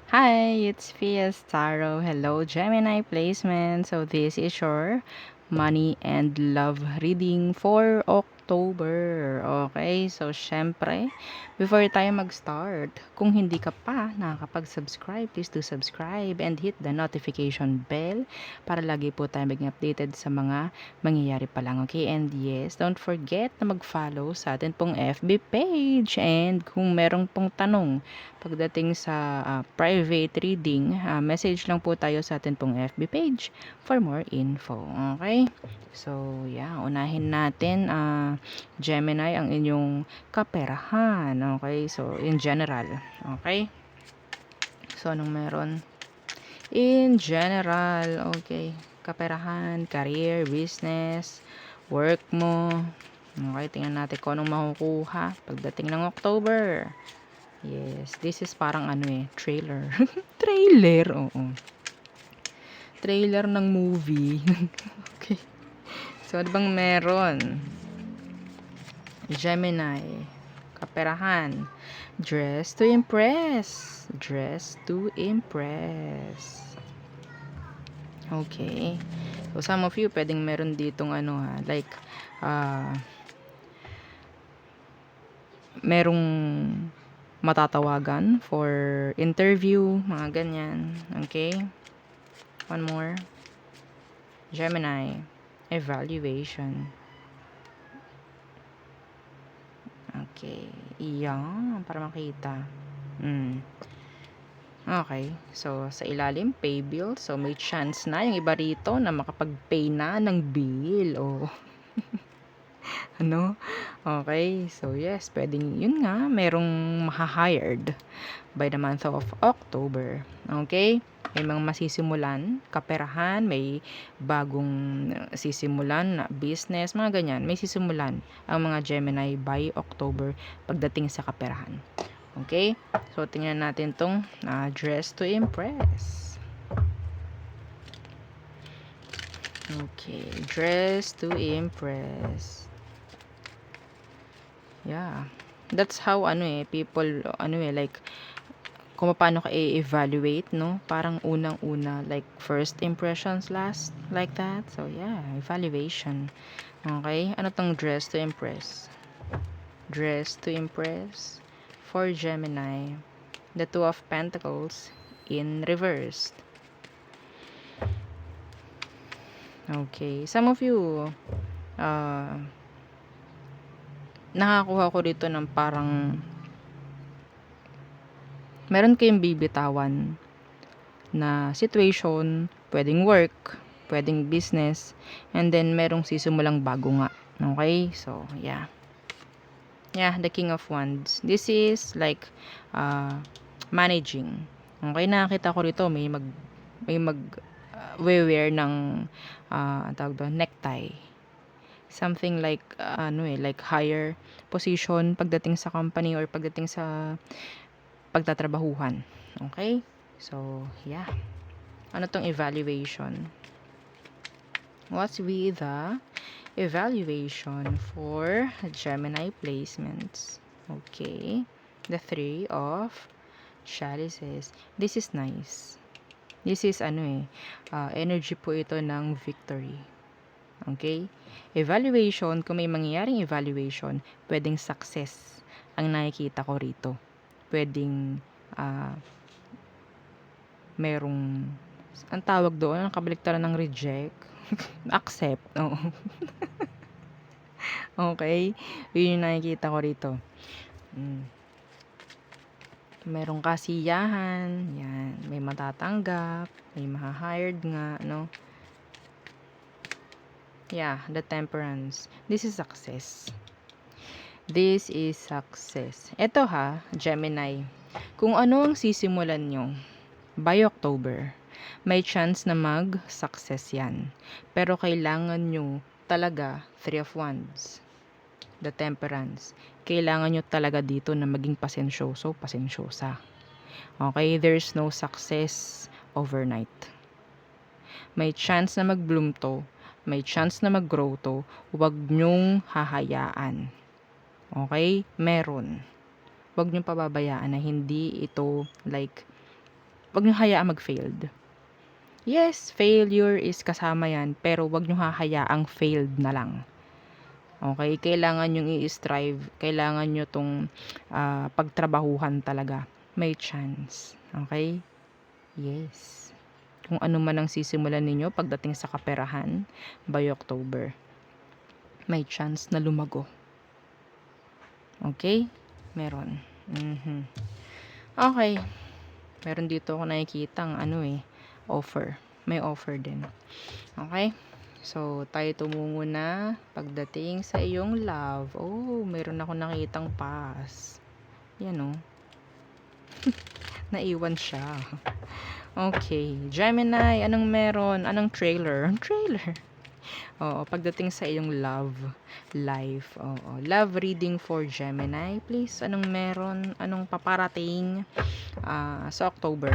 Hi, it's Fias Taro. Hello, Gemini placement. So this is your money and love reading for October. Okay, so syempre, before tayo mag-start, kung hindi ka pa nakakapag-subscribe, please do subscribe and hit the notification bell para lagi po tayo maging updated sa mga mangyayari pa lang. Okay, and yes, don't forget na mag-follow sa atin pong FB page. And kung merong pong tanong pagdating sa private reading, message lang po tayo sa atin pong FB page for more info. Okay? So, yeah, unahin natin, Gemini, ang inyong kaperahan. Okay? So, in general. Okay? So, anong meron? In general, okay. Kaperahan, career, business, work mo. Okay, tingnan natin kung anong makukuha pagdating ng October. Yes, this is parang trailer. Trailer, oo. Trailer ng movie. Okay. So, ano bang meron? Gemini. Kaperahan. Dress to impress. Dress to impress. Okay. So, some of you, pwedeng meron ditong like, merong matatawagan for interview, mga ganyan. Okay? One more. Gemini. Evaluation. Okay. Iyan. Para makita. Okay. So, sa ilalim, pay bill. So, may chance na yung iba rito na makapag-pay na ng bill. Oh. Ano? Okay. So, yes. Pwedeng, yun nga, merong maha-hired by the month of October. Okay? May mga masisimulan, kaperahan, may bagong sisimulan na business, mga ganyan. May sisimulan ang mga Gemini by October pagdating sa kaperahan. Okay? So, tingnan natin tong dress to impress. Okay. Dress to impress. Yeah. That's how, people, like, kung paano ka i-evaluate, no? Parang unang-una, like, first impressions last, like that. So, yeah, evaluation. Okay? Ano tong dress to impress? Dress to impress for Gemini. The Two of Pentacles in reversed. Okay. Some of you, nakakuha ko dito ng parang meron kayong bibitawan na situation, pwedeng work, pwedeng business, and then merong sisimulang bago nga. Okay? So, yeah. Yeah, the King of Wands. This is like managing. Okay, nakakita ko rito may wear ng tawag doon, necktie. Something like like higher position pagdating sa company or pagdating sa pagtatrabahuhan. Okay? So, yeah. Ano tong evaluation? What's with the evaluation for Gemini placements? Okay. The Three of Chalices. This is nice. This is energy po ito ng victory. Okay? Evaluation, kung may mangyayaring evaluation, pwedeng success ang nakikita ko rito. Pwedeng merong ang tawag doon, ang kabaliktaran ng reject, accept. Oo. Okay? Yun yung nakikita ko rito. Merong kasiyahan, yan, may matatanggap, may maha-hired nga, no? Yeah, the Temperance. This is success. This is success. Ito Gemini, kung ano ang sisimulan nyo by October, may chance na mag-success yan. Pero kailangan nyo talaga Three of Wands, the Temperance. Kailangan nyo talaga dito na maging pasensyoso, pasensyosa. Okay, there's no success overnight. May chance na mag-bloom to, may chance na mag-grow to, huwag nyong hahayaan. Okay? Meron. Huwag nyong pababayaan na hindi ito like Wag niyo hayaang mag-failed. Yes, failure is kasama yan, pero wag niyo hahayaang failed na lang. Okay, kailangan yung i-strive, kailangan nyo tong pagtrabahuhan talaga. May chance. Okay? Yes. Kung ano man ang sisimulan ninyo pagdating sa kaperahan by October, may chance na lumago. Okay? Meron. Okay. Meron dito ako nakikitang offer. May offer din. Okay? So, tayo tumungo na pagdating sa iyong love. Oh, meron ako nakitang pass. Yan oh. Naiwan siya. Okay. Gemini, anong meron? Anong trailer? Trailer. Oo, pagdating sa iyong love life. Oo, love reading for Gemini. Please, anong meron? Anong paparating sa October?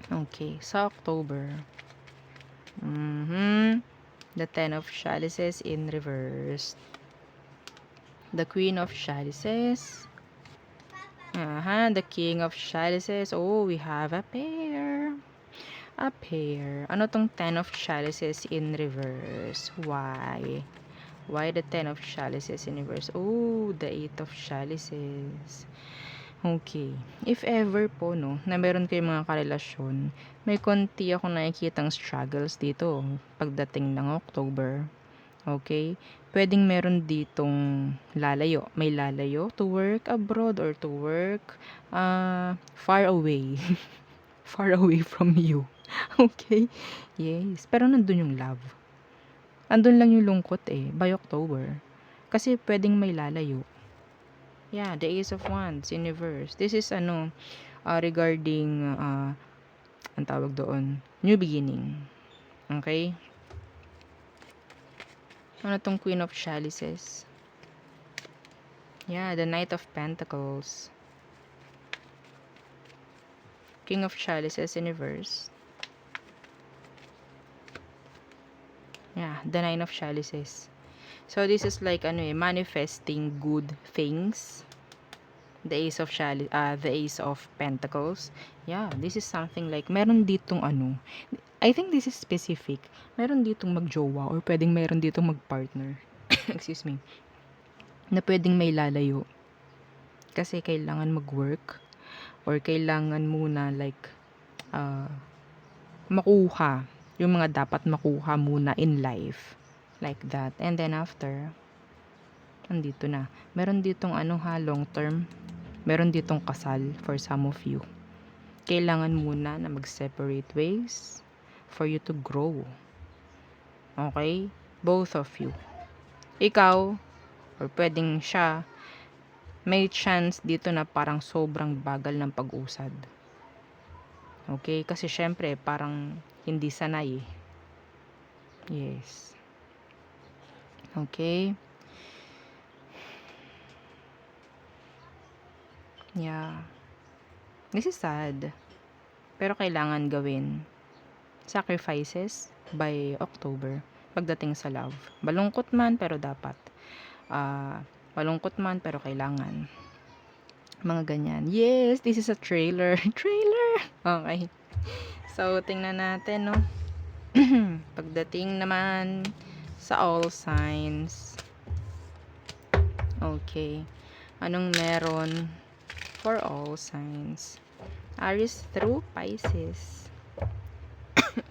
Okay, sa October. The Ten of Chalices in reverse. The Queen of Chalices. The King of Chalices. Oh, we have a pair. A pair. Ano tong Ten of Chalices in reverse? Why? Why the Ten of Chalices in reverse? Oh, the Eight of Chalices. Okay. If ever po, no, na meron kayong mga karelasyon, may konti ako nakikitang struggles dito pagdating ng October. Okay? Pwedeng meron ditong lalayo. May lalayo to work abroad or to work far away. Far away from you. Okay? Yes. Pero nandun yung love. Andun lang yung lungkot by October. Kasi pwedeng may lalayo. Yeah, the Ace of Wands in reverse. This is regarding ang tawag doon, new beginning. Okay? Ano tong Queen of Chalices? Yeah, the Knight of Pentacles. King of Chalices in reverse. Yeah, the Nine of Chalices. So this is like manifesting good things. The Ace of the Ace of Pentacles. Yeah, this is something like meron ditong I think this is specific. Meron ditong magjowa or pwedeng meron ditong magpartner. Excuse me. Na pwedeng may lalayo. Kasi kailangan mag-work or kailangan muna like makuha yung mga dapat makuha muna in life. Like that. And then after, andito na. Meron ditong long term. Meron ditong kasal for some of you. Kailangan muna na mag-separate ways for you to grow. Okay? Both of you. Ikaw, or pwedeng siya, may chance dito na parang sobrang bagal ng pag-usad. Okay? Kasi syempre, parang hindi sanay. Yes. Okay? Yeah. This is sad. Pero kailangan gawin. Sacrifices by October pagdating sa love. Malungkot man pero dapat. Malungkot man pero kailangan. Mga ganyan. Yes, this is a trailer. Trailer! Okay. So, tingnan natin, no? Pagdating naman sa all signs. Okay. Anong meron for all signs? Aries through Pisces.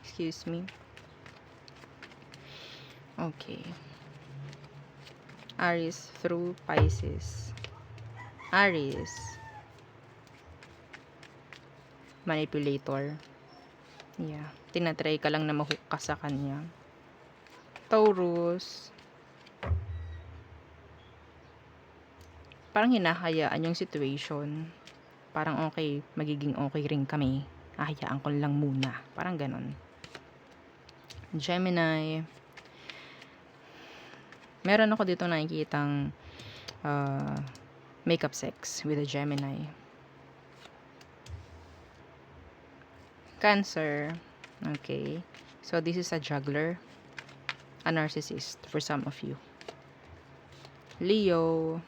Excuse me. Okay. Aries through Pisces. Aries. Manipulator. Yeah. Tinatry ka lang na mahook ka sa kanya. Taurus. Parang hinahayaan yung situation. Parang okay, magiging okay rin kami. Hahayaan ko lang muna. Parang ganon. Gemini. Meron ako dito nakikitang makeup sex with a Gemini. Cancer. Okay. So, this is a juggler. A narcissist for some of you. Leo.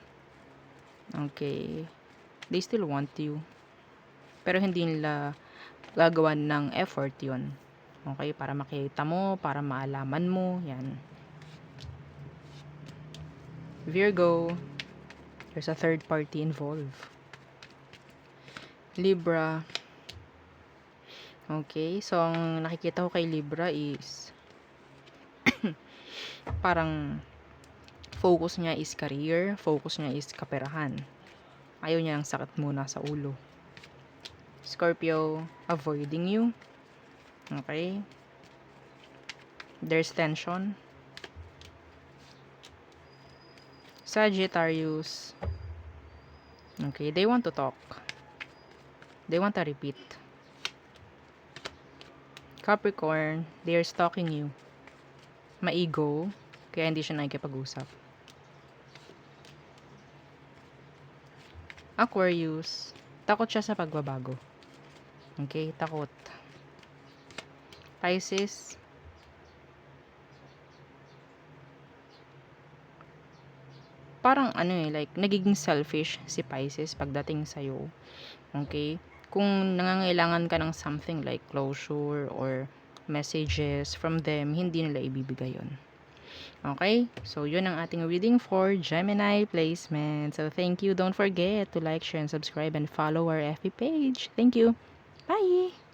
Okay. They still want you. Pero hindi nila gagawan ng effort yun. Okay, para makita mo, para maalaman mo, yan. Virgo, there's a third party involved. Libra, okay, so ang nakikita ko kay Libra is parang focus niya is career, focus niya is kaperahan. Ayaw niya ng sakit muna sa ulo. Scorpio, avoiding you. Okay. There's tension. Sagittarius. Okay, they want to talk. They want to repeat. Capricorn, they are stalking you. Maigo, kaya hindi siya nakikipag-usap. Aquarius, takot siya sa pagbabago. Okay, takot. Pisces, parang like nagiging selfish si Pisces pagdating sa'yo. Okay? Kung nangangailangan ka ng something like closure or messages from them, hindi nila ibibigay yun. Okay? So, yun ang ating reading for Gemini placement. So, thank you. Don't forget to like, share, and subscribe and follow our FB page. Thank you. Bye!